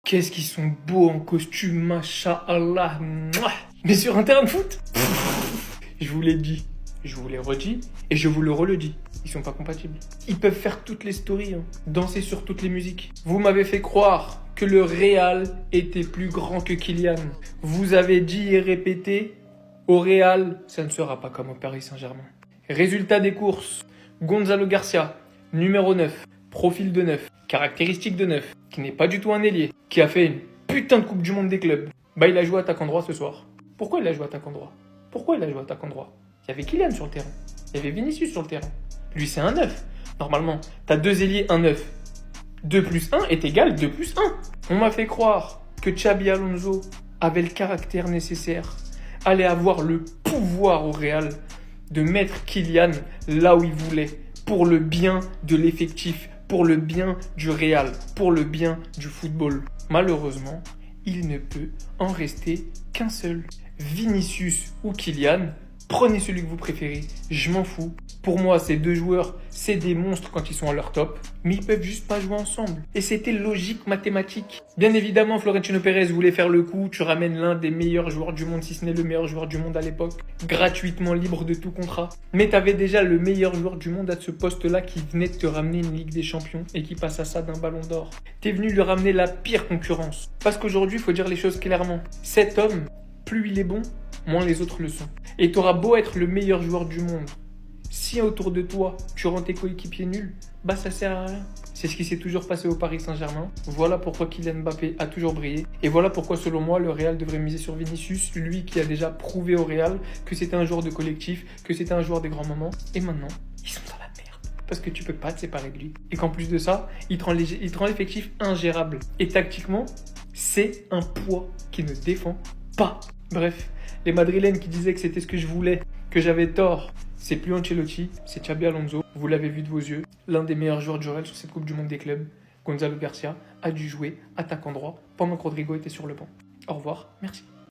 Qu'est-ce qu'ils sont beaux en costume, masha'Allah. Mouah. Mais sur un terrain de foot, je vous l'ai dit, je vous l'ai redit et je vous le redis. Ils sont pas compatibles. Ils peuvent faire toutes les stories, hein, danser sur toutes les musiques. Vous m'avez fait croire que le Real était plus grand que Kylian. Vous avez dit et répété, au Real, ça ne sera pas comme au Paris Saint-Germain. Résultat des courses, Gonzalo Garcia, numéro 9, profil de 9, caractéristique de 9, qui n'est pas du tout un ailier, qui a fait une putain de Coupe du Monde des clubs. Bah il a joué attaquant droit ce soir. Pourquoi il a joué attaquant droit? Pourquoi il a joué attaquant droit? Il y avait Kylian sur le terrain. Il y avait Vinicius sur le terrain. Lui c'est un 9. Normalement, t'as deux ailiers, un 9. 2 plus 1 est égal 2 plus 1. On m'a fait croire que Xabi Alonso avait le caractère nécessaire, allait avoir le pouvoir au Real de mettre Kylian là où il voulait, pour le bien de l'effectif, pour le bien du Real, pour le bien du football. Malheureusement, il ne peut en rester qu'un seul. Vinicius ou Kylian, prenez celui que vous préférez, je m'en fous. Pour moi, ces deux joueurs, c'est des monstres quand ils sont à leur top, mais ils peuvent juste pas jouer ensemble. Et c'était logique mathématique. Bien évidemment, Florentino Pérez voulait faire le coup, tu ramènes l'un des meilleurs joueurs du monde, si ce n'est le meilleur joueur du monde à l'époque, gratuitement libre de tout contrat. Mais t'avais déjà le meilleur joueur du monde à ce poste-là qui venait de te ramener une Ligue des Champions et qui passe à ça d'un ballon d'or. T'es venu lui ramener la pire concurrence. Parce qu'aujourd'hui, il faut dire les choses clairement. Cet homme, plus il est bon, moins les autres le sont. Et t'auras beau être le meilleur joueur du monde, si autour de toi, tu rends tes coéquipiers nuls, bah ça sert à rien. C'est ce qui s'est toujours passé au Paris Saint-Germain. Voilà pourquoi Kylian Mbappé a toujours brillé. Et voilà pourquoi, selon moi, le Real devrait miser sur Vinicius, lui qui a déjà prouvé au Real que c'était un joueur de collectif, que c'était un joueur des grands moments. Et maintenant, ils sont dans la merde. Parce que tu peux pas te séparer de lui. Et qu'en plus de ça, il te rend l'effectif ingérable. Et tactiquement, c'est un poids qui ne défend pas. Bref, les Madrilènes qui disaient que c'était ce que je voulais, que j'avais tort. C'est plus Ancelotti, c'est Xabi Alonso. Vous l'avez vu de vos yeux, l'un des meilleurs joueurs du Real sur cette Coupe du Monde des clubs, Gonzalo Garcia, a dû jouer attaquant droit pendant que Rodrigo était sur le banc. Au revoir, merci.